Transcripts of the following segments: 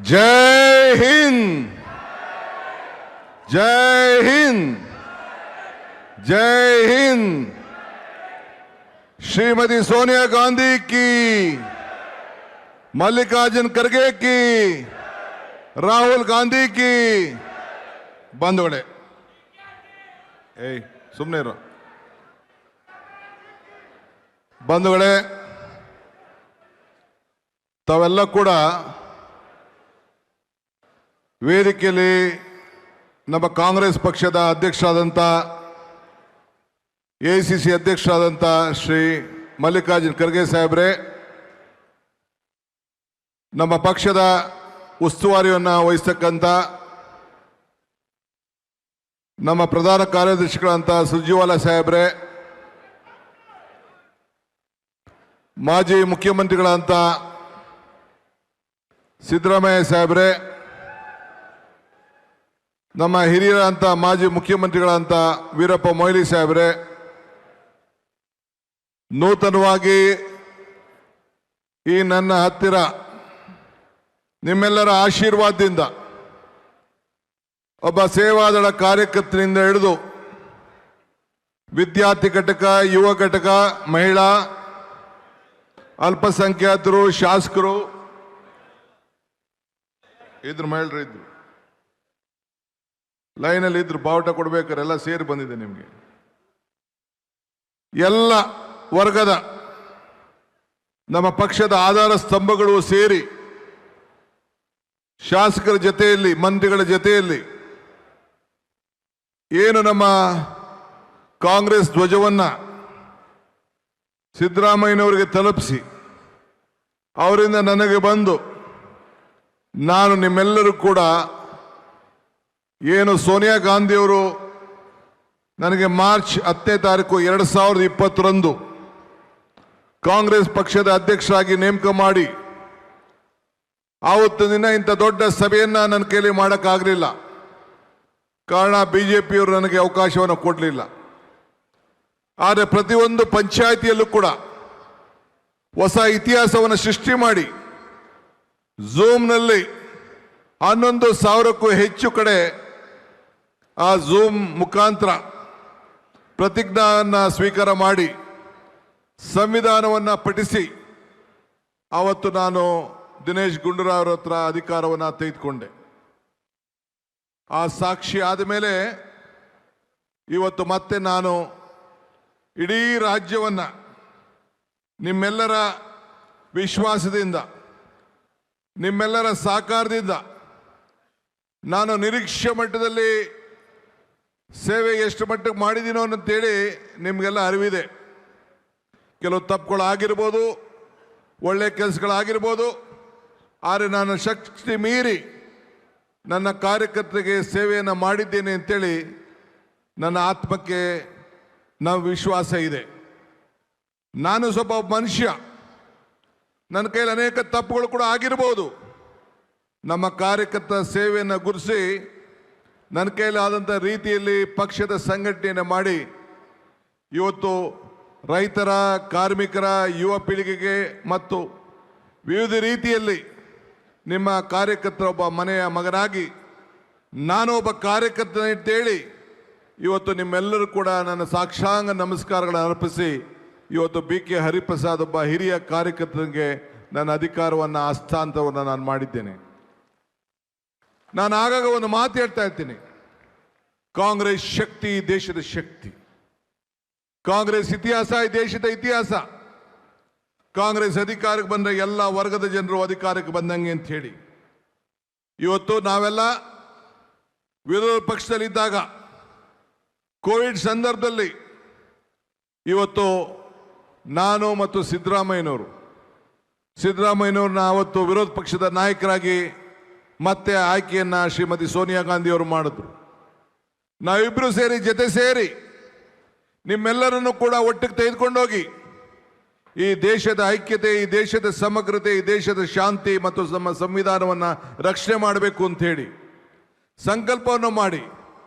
जय हिंद, जय हिंद, जय हिंद। श्रीमती सोनिया गांधी की, मल्लिकार्जुन खड़गे की, राहुल गांधी की। ಬಂಧುಗಳೇ, ಸುಮ್ಮನೆ ಇರು ಬಂಧುಗಳೇ, ತಾವೆಲ್ಲ ಕೂಡ ವೇದಿಕೆಯಲ್ಲಿ ನಮ್ಮ ಕಾಂಗ್ರೆಸ್ ಪಕ್ಷದ ಅಧ್ಯಕ್ಷರಾದಂಥ ಎಐಸಿಸಿ ಅಧ್ಯಕ್ಷರಾದಂಥ ಶ್ರೀ ಮಲ್ಲಿಕಾರ್ಜುನ್ ಖರ್ಗೆ ಸಾಹೇಬ್ರೆ, ನಮ್ಮ ಪಕ್ಷದ ಉಸ್ತುವಾರಿಯನ್ನು ವಹಿಸತಕ್ಕಂಥ ನಮ್ಮ ಪ್ರಧಾನ ಕಾರ್ಯದರ್ಶಿಗಳಂತ ಸುರ್ಜೇವಾಲಾ ಸಾಹೇಬ್ರೆ, ಮಾಜಿ ಮುಖ್ಯಮಂತ್ರಿಗಳಂತ ಸಿದ್ದರಾಮಯ್ಯ ಸಾಹೇಬ್ರೆ, ನಮ್ಮ ಹಿರಿಯರಂತ ಮಾಜಿ ಮುಖ್ಯಮಂತ್ರಿಗಳಂತ ವೀರಪ್ಪ ಮೊಯ್ಲಿ ಸಾಹೇಬ್ರೆ, ನೂತನವಾಗಿ ಈ ನನ್ನ ಹತ್ತಿರ ನಿಮ್ಮೆಲ್ಲರ ಆಶೀರ್ವಾದದಿಂದ ಒಬ್ಬ ಸೇವಾದಳ ಕಾರ್ಯಕರ್ತರಿಂದ ಹಿಡಿದು ವಿದ್ಯಾರ್ಥಿ ಘಟಕ, ಯುವ ಘಟಕ, ಮಹಿಳಾ, ಅಲ್ಪಸಂಖ್ಯಾತರು, ಶಾಸಕರು ಇದ್ರು, ಮಹಿಳೆಯರು ಇದ್ರು, ಲೈನಲ್ಲಿ ಇದ್ರು, ಬಾವುಟ ಕೊಡ್ಬೇಕಾರೆ ಎಲ್ಲ ಸೇರಿ ಬಂದಿದೆ ನಿಮಗೆ. ಎಲ್ಲ ವರ್ಗದ ನಮ್ಮ ಪಕ್ಷದ ಆಧಾರ ಸ್ತಂಭಗಳು ಸೇರಿ ಶಾಸಕರ ಜೊತೆಯಲ್ಲಿ, ಮಂತ್ರಿಗಳ ಜೊತೆಯಲ್ಲಿ ಏನು ನಮ್ಮ ಕಾಂಗ್ರೆಸ್ ಧ್ವಜವನ್ನು ಸಿದ್ದರಾಮಯ್ಯನವರಿಗೆ ತಲುಪಿಸಿ ಅವರಿಂದ ನನಗೆ ಬಂದು ನಾನು ನಿಮ್ಮೆಲ್ಲರೂ ಕೂಡ ಏನು ಸೋನಿಯಾ ಗಾಂಧಿಯವರು ನನಗೆ ಮಾರ್ಚ್ 10ನೇ ತಾರೀಕು 2020ರಂದು ಕಾಂಗ್ರೆಸ್ ಪಕ್ಷದ ಅಧ್ಯಕ್ಷರಾಗಿ ನೇಮಕ ಮಾಡಿ ಆವತ್ತು ದಿನ ಇಂಥ ದೊಡ್ಡ ಸಭೆಯನ್ನು ನನ್ನ ಕೈಲಿ ಮಾಡೋಕ್ಕಾಗಲಿಲ್ಲ. ಕಾರಣ ಬಿಜೆಪಿಯವರು ನನಗೆ ಅವಕಾಶವನ್ನು ಕೊಡಲಿಲ್ಲ. ಆದರೆ ಪ್ರತಿಯೊಂದು ಪಂಚಾಯಿತಿಯಲ್ಲೂ ಕೂಡ ಹೊಸ ಇತಿಹಾಸವನ್ನು ಸೃಷ್ಟಿ ಮಾಡಿ ಝೂಮ್ನಲ್ಲಿ 11,000ಕ್ಕೂ ಹೆಚ್ಚು ಕಡೆ ಆ ಝೂಮ್ ಮುಖಾಂತರ ಪ್ರತಿಜ್ಞಾನ ಸ್ವೀಕಾರ ಮಾಡಿ ಸಂವಿಧಾನವನ್ನು ಪಠಿಸಿ ಆವತ್ತು ನಾನು ದಿನೇಶ್ ಗುಂಡೂರಾವ್ ಹತ್ರ ಅಧಿಕಾರವನ್ನು ತೆಗೆದುಕೊಂಡೆ. ಆ ಸಾಕ್ಷಿ ಆದಮೇಲೆ ಇವತ್ತು ಮತ್ತೆ ನಾನು ಇಡೀ ರಾಜ್ಯವನ್ನು ನಿಮ್ಮೆಲ್ಲರ ವಿಶ್ವಾಸದಿಂದ, ನಿಮ್ಮೆಲ್ಲರ ಸಹಕಾರದಿಂದ ನಾನು ನಿರೀಕ್ಷೆ ಮಟ್ಟದಲ್ಲಿ ಸೇವೆ ಎಷ್ಟು ಮಟ್ಟಕ್ಕೆ ಮಾಡಿದ್ದೀನೋ ಅಂತೇಳಿ ನಿಮಗೆಲ್ಲ ಅರಿವಿದೆ. ಕೆಲವು ತಪ್ಪುಗಳಾಗಿರ್ಬೋದು, ಒಳ್ಳೆಯ ಕೆಲಸಗಳಾಗಿರ್ಬೋದು, ಆದರೆ ನಾನು ಶಕ್ತಿ ಮೀರಿ ನನ್ನ ಕಾರ್ಯಕರ್ತರಿಗೆ ಸೇವೆಯನ್ನು ಮಾಡಿದ್ದೇನೆ ಅಂತೇಳಿ ನನ್ನ ಆತ್ಮಕ್ಕೆ ವಿಶ್ವಾಸ ಇದೆ. ನಾನು ಸ್ವಲ್ಪ ಮನುಷ್ಯ, ನನ್ನ ಕೈಲಿ ಅನೇಕ ತಪ್ಪುಗಳು ಕೂಡ ಆಗಿರ್ಬೋದು. ನಮ್ಮ ಕಾರ್ಯಕರ್ತರ ಸೇವೆಯನ್ನು ಗುರುಸಿ ನನ್ನ ಕೈಲಾದಂಥ ರೀತಿಯಲ್ಲಿ ಪಕ್ಷದ ಸಂಘಟನೆಯನ್ನು ಮಾಡಿ ಇವತ್ತು ರೈತರ, ಕಾರ್ಮಿಕರ, ಯುವ ಪೀಳಿಗೆಗೆ ಮತ್ತು ವಿವಿಧ ರೀತಿಯಲ್ಲಿ ನಿಮ್ಮ ಕಾರ್ಯಕರ್ತರ ಒಬ್ಬ ಮನೆಯ ಮಗನಾಗಿ ನಾನು ಒಬ್ಬ ಕಾರ್ಯಕರ್ತನ ಅಂತೇಳಿ ಇವತ್ತು ನಿಮ್ಮೆಲ್ಲರೂ ಕೂಡ ನನ್ನ ಸಾಕ್ಷಾಂಗ ನಮಸ್ಕಾರಗಳನ್ನು ಅರ್ಪಿಸಿ ಇವತ್ತು BK ಹರಿಪ್ರಸಾದ್ ಒಬ್ಬ ಹಿರಿಯ ಕಾರ್ಯಕರ್ತನಿಗೆ ನನ್ನ ಅಧಿಕಾರವನ್ನು ಹಸ್ತಾಂತರವನ್ನು ನಾನು ಮಾಡಿದ್ದೇನೆ. ನಾನು ಆಗಾಗ ಒಂದು ಮಾತು ಹೇಳ್ತಾ ಇರ್ತೀನಿ, ಕಾಂಗ್ರೆಸ್ ಶಕ್ತಿ ದೇಶದ ಶಕ್ತಿ, ಕಾಂಗ್ರೆಸ್ ಇತಿಹಾಸ ಈ ದೇಶದ ಇತಿಹಾಸ. ಕಾಂಗ್ರೆಸ್ ಅಧಿಕಾರಕ್ಕೆ ಬಂದರೆ ಎಲ್ಲ ವರ್ಗದ ಜನರು ಅಧಿಕಾರಕ್ಕೆ ಬಂದಂಗೆ ಅಂತ ಹೇಳಿ ಇವತ್ತು ನಾವೆಲ್ಲ ವಿರೋಧ ಪಕ್ಷದಲ್ಲಿದ್ದಾಗ ಕೋವಿಡ್ ಸಂದರ್ಭದಲ್ಲಿ ಇವತ್ತು ನಾನು ಮತ್ತು ಸಿದ್ದರಾಮಯ್ಯನವ್ರನ್ನ ಅವತ್ತು ವಿರೋಧ ಪಕ್ಷದ ನಾಯಕರಾಗಿ ಮತ್ತೆ ಆಯ್ಕೆಯನ್ನು ಶ್ರೀಮತಿ ಸೋನಿಯಾ ಗಾಂಧಿಯವರು ಮಾಡಿದ್ರು. ನಾವಿಬ್ಬರು ಜೊತೆ ಸೇರಿ ನಿಮ್ಮೆಲ್ಲರನ್ನು ಕೂಡ ಒಟ್ಟಿಗೆ ತೆಗೆದುಕೊಂಡೋಗಿ ಈ ದೇಶದ ಐಕ್ಯತೆ, ಈ ದೇಶದ ಸಮಗ್ರತೆ, ಈ ದೇಶದ ಶಾಂತಿ ಮತ್ತು ನಮ್ಮ ಸಂವಿಧಾನವನ್ನು ರಕ್ಷಣೆ ಮಾಡಬೇಕು ಅಂತ ಹೇಳಿ ಸಂಕಲ್ಪವನ್ನು ಮಾಡಿ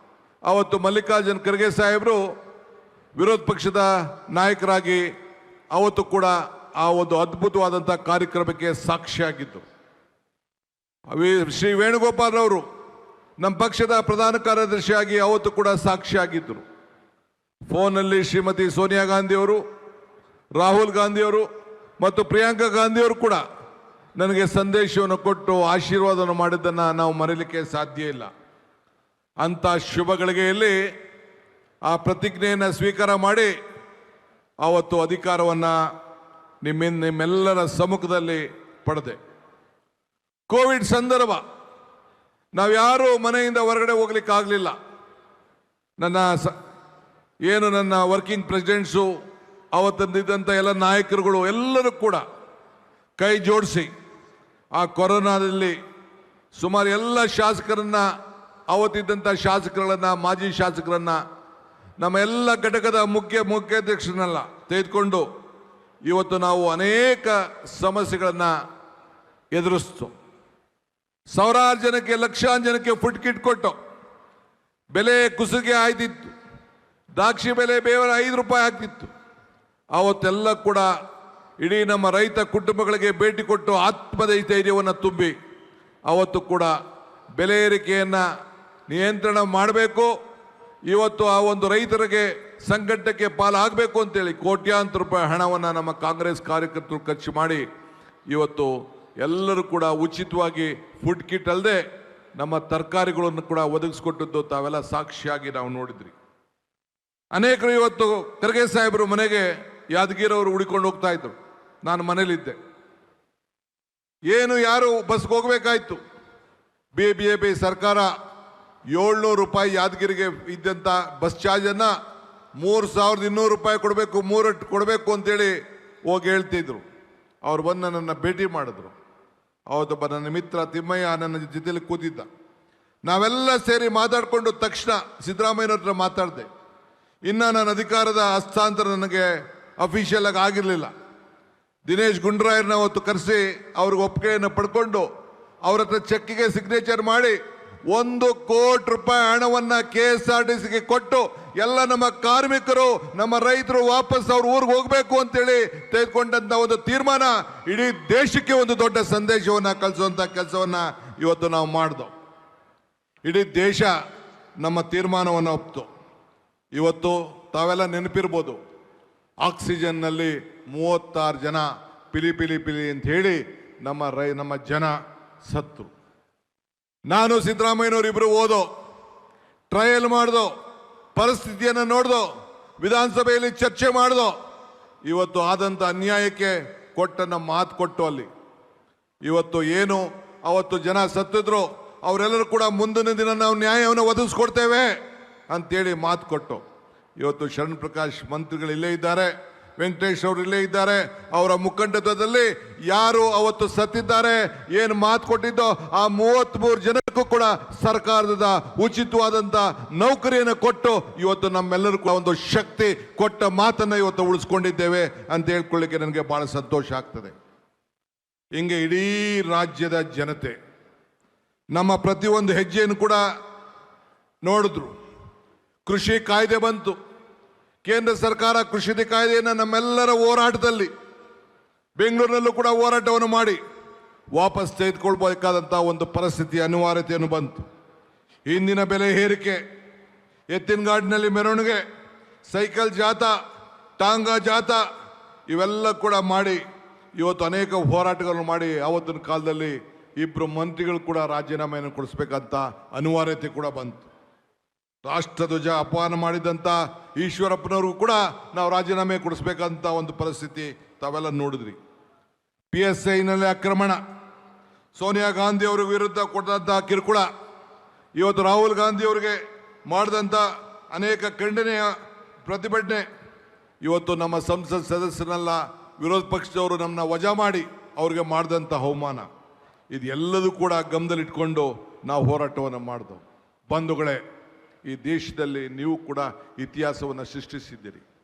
ಅವತ್ತು ಮಲ್ಲಿಕಾರ್ಜುನ್ ಖರ್ಗೆ ಸಾಹೇಬರು ವಿರೋಧ ಪಕ್ಷದ ನಾಯಕರಾಗಿ ಅವತ್ತು ಕೂಡ ಆ ಒಂದು ಅದ್ಭುತವಾದಂಥ ಕಾರ್ಯಕ್ರಮಕ್ಕೆ ಸಾಕ್ಷಿಯಾಗಿದ್ದು. ಶ್ರೀ ವೇಣುಗೋಪಾಲ್ ಅವರು ನಮ್ಮ ಪಕ್ಷದ ಪ್ರಧಾನ ಕಾರ್ಯದರ್ಶಿಯಾಗಿ ಅವತ್ತು ಕೂಡ ಸಾಕ್ಷಿಯಾಗಿದ್ದರು. ಫೋನಲ್ಲಿ ಶ್ರೀಮತಿ ಸೋನಿಯಾ ಗಾಂಧಿಯವರು, ರಾಹುಲ್ ಗಾಂಧಿಯವರು ಮತ್ತು ಪ್ರಿಯಾಂಕಾ ಗಾಂಧಿಯವರು ಕೂಡ ನನಗೆ ಸಂದೇಶವನ್ನು ಕೊಟ್ಟು ಆಶೀರ್ವಾದವನ್ನು ಮಾಡಿದ್ದನ್ನು ನಾವು ಮರೆಯಲಿಕ್ಕೆ ಸಾಧ್ಯ ಇಲ್ಲ. ಅಂಥ ಶುಭ ಗಳಿಗೆಯಲ್ಲಿ ಆ ಪ್ರತಿಜ್ಞೆಯನ್ನು ಸ್ವೀಕಾರ ಮಾಡಿ ಆವತ್ತು ಅಧಿಕಾರವನ್ನು ನಿಮ್ಮೆಲ್ಲರ ಸಮ್ಮುಖದಲ್ಲಿ ಪಡೆದೆ. ಕೋವಿಡ್ ಸಂದರ್ಭ, ನಾವ್ಯಾರೂ ಮನೆಯಿಂದ ಹೊರಗಡೆ ಹೋಗ್ಲಿಕ್ಕಾಗಲಿಲ್ಲ. ನನ್ನ ವರ್ಕಿಂಗ್ ಪ್ರೆಸಿಡೆಂಟ್ಸು, ಅವತ್ತಂದಿದ್ದಂಥ ಎಲ್ಲ ನಾಯಕರುಗಳು ಎಲ್ಲರೂ ಕೂಡ ಕೈ ಜೋಡಿಸಿ ಆ ಕೊರೋನಾದಲ್ಲಿ ಸುಮಾರು ಎಲ್ಲ ಶಾಸಕರನ್ನ, ಅವತ್ತಿದ್ದಂಥ ಶಾಸಕರನ್ನ, ಮಾಜಿ ಶಾಸಕರನ್ನ, ನಮ್ಮ ಎಲ್ಲ ಘಟಕದ ಮುಖ್ಯಾಧ್ಯಕ್ಷರನ್ನೆಲ್ಲ ತೆಗೆದುಕೊಂಡು ಇವತ್ತು ನಾವು ಅನೇಕ ಸಮಸ್ಯೆಗಳನ್ನು ಎದುರಿಸ್ತು. ಸಾವಿರಾರು ಜನಕ್ಕೆ, ಲಕ್ಷಾಂತರ ಜನಕ್ಕೆ ಫುಡ್ ಕಿಟ್ ಕೊಟ್ಟು ಬೆಲೆ ಕುಸಿಗೆ ಆಯ್ತಿತ್ತು. ದ್ರಾಕ್ಷಿ ಬೆಲೆ ಬೇರೆ 5 ರೂಪಾಯಿ ಆಗ್ತಿತ್ತು. ಅವತ್ತೆಲ್ಲ ಕೂಡ ಇಡೀ ನಮ್ಮ ರೈತ ಕುಟುಂಬಗಳಿಗೆ ಭೇಟಿ ಕೊಟ್ಟು ಆತ್ಮಧೈರ್ಯವನ್ನು ತುಂಬಿ ಅವತ್ತು ಕೂಡ ಬೆಲೆ ಏರಿಕೆಯನ್ನು ನಿಯಂತ್ರಣ ಮಾಡಬೇಕು, ಇವತ್ತು ಆ ಒಂದು ರೈತರಿಗೆ ಸಂಕಟಕ್ಕೆ ಪಾಲಾಗಬೇಕು ಅಂತೇಳಿ ಕೋಟ್ಯಾಂತರ ರೂಪಾಯಿ ಹಣವನ್ನು ನಮ್ಮ ಕಾಂಗ್ರೆಸ್ ಕಾರ್ಯಕರ್ತರು ಖರ್ಚು ಮಾಡಿ ಇವತ್ತು ಎಲ್ಲರೂ ಕೂಡ ಉಚಿತವಾಗಿ ಫುಡ್ ಕಿಟ್ ಅಲ್ಲದೆ ನಮ್ಮ ತರಕಾರಿಗಳನ್ನು ಕೂಡ ಒದಗಿಸ್ಕೊಟ್ಟದ್ದು ತಾವೆಲ್ಲ ಸಾಕ್ಷಿಯಾಗಿ ನಾವು ನೋಡಿದ್ರಿ. ಅನೇಕರು ಇವತ್ತು ಖರ್ಗೆ ಸಾಹೇಬರು ಮನೆಗೆ ಯಾದಗಿರವರು ಹುಡುಕೊಂಡು ಹೋಗ್ತಾ ಇದ್ರು. ನಾನು ಮನೇಲಿದ್ದೆ. ಯಾರು ಬಸ್ಗೆ ಹೋಗ್ಬೇಕಾಯ್ತು. BJP ಸರ್ಕಾರ 700 ರೂಪಾಯಿ ಯಾದಗಿರಿಗೆ ಇದ್ದಂಥ ಬಸ್ ಚಾರ್ಜನ್ನು 3200 ರೂಪಾಯಿ ಕೊಡಬೇಕು, 3 ಕೊಡಬೇಕು ಅಂತೇಳಿ ಹೋಗಿ ಹೇಳ್ತಿದ್ರು. ಅವ್ರು ಬಂದು ನನ್ನನ್ನು ಭೇಟಿ ಮಾಡಿದ್ರು. ಅವತ್ತೊಬ್ಬ ನನ್ನ ಮಿತ್ರ ತಿಮ್ಮಯ್ಯ ನನ್ನ ಜೊತೆಲಿ ಕೂತಿದ್ದ. ನಾವೆಲ್ಲ ಸೇರಿ ಮಾತಾಡಿಕೊಂಡು ತಕ್ಷಣ ಸಿದ್ದರಾಮಯ್ಯನವ್ರ ಹತ್ರ ಮಾತಾಡಿದೆ. ಇನ್ನು ನನ್ನ ಅಧಿಕಾರದ ಹಸ್ತಾಂತರ ನನಗೆ ಅಫಿಷಿಯಲ್ ಆಗಿ ಆಗಿರಲಿಲ್ಲ. ದಿನೇಶ್ ಗುಂಡ್ರಾಯರ್ನ ಅವತ್ತು ಕರೆಸಿ ಅವ್ರಿಗೆ ಒಪ್ಪಿಗೆಯನ್ನು ಪಡ್ಕೊಂಡು ಅವ್ರ ಹತ್ರ ಚೆಕ್ಕಿಗೆ ಸಿಗ್ನೇಚರ್ ಮಾಡಿ 1 ಕೋಟಿ ರೂಪಾಯಿ ಹಣವನ್ನು KSRTCಗೆ ಕೊಟ್ಟು ಎಲ್ಲ ನಮ್ಮ ಕಾರ್ಮಿಕರು, ನಮ್ಮ ರೈತರು ವಾಪಸ್ ಅವ್ರ ಊರಿಗೆ ಹೋಗಬೇಕು ಅಂತೇಳಿ ತೆಗೆದುಕೊಂಡಂಥ ಒಂದು ತೀರ್ಮಾನ ಇಡೀ ದೇಶಕ್ಕೆ ಒಂದು ದೊಡ್ಡ ಸಂದೇಶವನ್ನು ಕಳಿಸುವಂಥ ಕೆಲಸವನ್ನು ಇವತ್ತು ನಾವು ಮಾಡಿದೋ. ಇಡೀ ದೇಶ ನಮ್ಮ ತೀರ್ಮಾನವನ್ನು ಒಪ್ತು. ಇವತ್ತು ತಾವೆಲ್ಲ ನೆನಪಿರ್ಬೋದು, ಆಕ್ಸಿಜನ್ನಲ್ಲಿ 36 ಜನ ಪಿಲಿ ಅಂತ ಹೇಳಿ ನಮ್ಮ ಜನ ಸತ್ರು. ನಾನು ಸಿದ್ದರಾಮಯ್ಯನವರು ಇಬ್ಬರು ಓದೋ, ಟ್ರಯಲ್ ಮಾಡ್ದೋ, ಪರಿಸ್ಥಿತಿಯನ್ನು ನೋಡ್ದೋ, ವಿಧಾನಸಭೆಯಲ್ಲಿ ಚರ್ಚೆ ಮಾಡ್ದೋ. ಇವತ್ತು ಆದಂಥ ಅನ್ಯಾಯಕ್ಕೆ ಕೊಟ್ಟನ್ನ ಮಾತು ಕೊಟ್ಟು ಅಲ್ಲಿ ಇವತ್ತು ಏನು ಅವತ್ತು ಜನ ಸತ್ತಿದ್ರು ಅವರೆಲ್ಲರೂ ಕೂಡ ಮುಂದಿನ ದಿನ ನಾವು ನ್ಯಾಯವನ್ನು ಒದಗಿಸ್ಕೊಡ್ತೇವೆ ಅಂತೇಳಿ ಮಾತು ಕೊಟ್ಟು ಇವತ್ತು ಶರಣ್ ಪ್ರಕಾಶ್ ಮಂತ್ರಿಗಳು ಇಲ್ಲೇ ಇದ್ದಾರೆ, ವೆಂಕಟೇಶ್ ಅವರು ಇಲ್ಲೇ ಇದ್ದಾರೆ. ಅವರ ಮುಖಂಡತ್ವದಲ್ಲಿ ಯಾರು ಅವತ್ತು ಸತ್ತಿದ್ದಾರೆ, ಏನು ಮಾತು ಕೊಟ್ಟಿದ್ದೋ ಆ 33 ಜನಕ್ಕೂ ಕೂಡ ಸರ್ಕಾರದ ಉಚಿತವಾದಂಥ ನೌಕರಿಯನ್ನು ಕೊಟ್ಟು ಇವತ್ತು ನಮ್ಮೆಲ್ಲರೂ ಕೂಡ ಒಂದು ಶಕ್ತಿ ಕೊಟ್ಟ ಮಾತನ್ನು ಇವತ್ತು ಉಳಿಸ್ಕೊಂಡಿದ್ದೇವೆ ಅಂತ ಹೇಳ್ಕೊಳ್ಳಿಕ್ಕೆ ನನಗೆ ಬಹಳ ಸಂತೋಷ ಆಗ್ತದೆ. ಹಿಂಗೆ ಇಡೀ ರಾಜ್ಯದ ಜನತೆ ನಮ್ಮ ಪ್ರತಿಯೊಂದು ಹೆಜ್ಜೆಯನ್ನು ಕೂಡ ನೋಡಿದ್ರು. ಕೃಷಿ ಕಾಯ್ದೆ ಬಂತು. ಕೇಂದ್ರ ಸರ್ಕಾರ ಕೃಷಿ ಕಾಯ್ದೆಯನ್ನು ನಮ್ಮೆಲ್ಲರ ಹೋರಾಟದಲ್ಲಿ ಬೆಂಗಳೂರಿನಲ್ಲೂ ಕೂಡ ಹೋರಾಟವನ್ನು ಮಾಡಿ ವಾಪಸ್ ತೆಗೆದುಕೊಳ್ಬೇಕಾದಂಥ ಒಂದು ಪರಿಸ್ಥಿತಿ, ಅನಿವಾರ್ಯತೆಯನ್ನು ಬಂತು. ಇಂದಿನ ಬೆಲೆ ಏರಿಕೆ, ಎತ್ತಿನಗಾಡಿನಲ್ಲಿ ಮೆರವಣಿಗೆ, ಸೈಕಲ್ ಜಾಥಾ, ಟಾಂಗಾ ಜಾಥಾ ಇವೆಲ್ಲ ಕೂಡ ಮಾಡಿ ಇವತ್ತು ಅನೇಕ ಹೋರಾಟಗಳನ್ನು ಮಾಡಿ ಆವತ್ತಿನ ಕಾಲದಲ್ಲಿ 2 ಮಂತ್ರಿಗಳು ಕೂಡ ರಾಜೀನಾಮೆಯನ್ನು ಕೊಡಿಸ್ಬೇಕಂತ ಅನಿವಾರ್ಯತೆ ಕೂಡ ಬಂತು. ರಾಷ್ಟ್ರಧ್ವಜ ಅಪಮಾನ ಮಾಡಿದಂಥ ಈಶ್ವರಪ್ಪನವ್ರಿಗೂ ಕೂಡ ನಾವು ರಾಜೀನಾಮೆ ಕೊಡಿಸ್ಬೇಕಂತ ಒಂದು ಪರಿಸ್ಥಿತಿ ತಾವೆಲ್ಲ ನೋಡಿದ್ರಿ. PSIನಲ್ಲಿ ಆಕ್ರಮಣ, ಸೋನಿಯಾ ಗಾಂಧಿ ಅವರ ವಿರುದ್ಧ ಕೊಟ್ಟಂಥ ಕಿರುಕುಳ, ಇವತ್ತು ರಾಹುಲ್ ಗಾಂಧಿ ಅವರಿಗೆ ಮಾಡಿದಂಥ ಅನೇಕ ಖಂಡನೆಯ ಪ್ರತಿಭಟನೆ, ಇವತ್ತು ನಮ್ಮ ಸಂಸತ್ ಸದಸ್ಯರನ್ನೆಲ್ಲ ವಿರೋಧ ಪಕ್ಷದವರು ನಮ್ಮನ್ನ ವಜಾ ಮಾಡಿ ಅವ್ರಿಗೆ ಮಾಡಿದಂಥ ಅವಮಾನ, ಇದೆಲ್ಲದೂ ಕೂಡ ಗಮನದಲ್ಲಿಟ್ಕೊಂಡು ನಾವು ಹೋರಾಟವನ್ನು ಮಾಡಿದೆವು. ಬಂಧುಗಳೇ, ಈ ದೇಶದಲ್ಲಿ ನೀವು ಕೂಡ ಇತಿಹಾಸವನ್ನು ಸೃಷ್ಟಿಸಿದ್ದೀರಿ.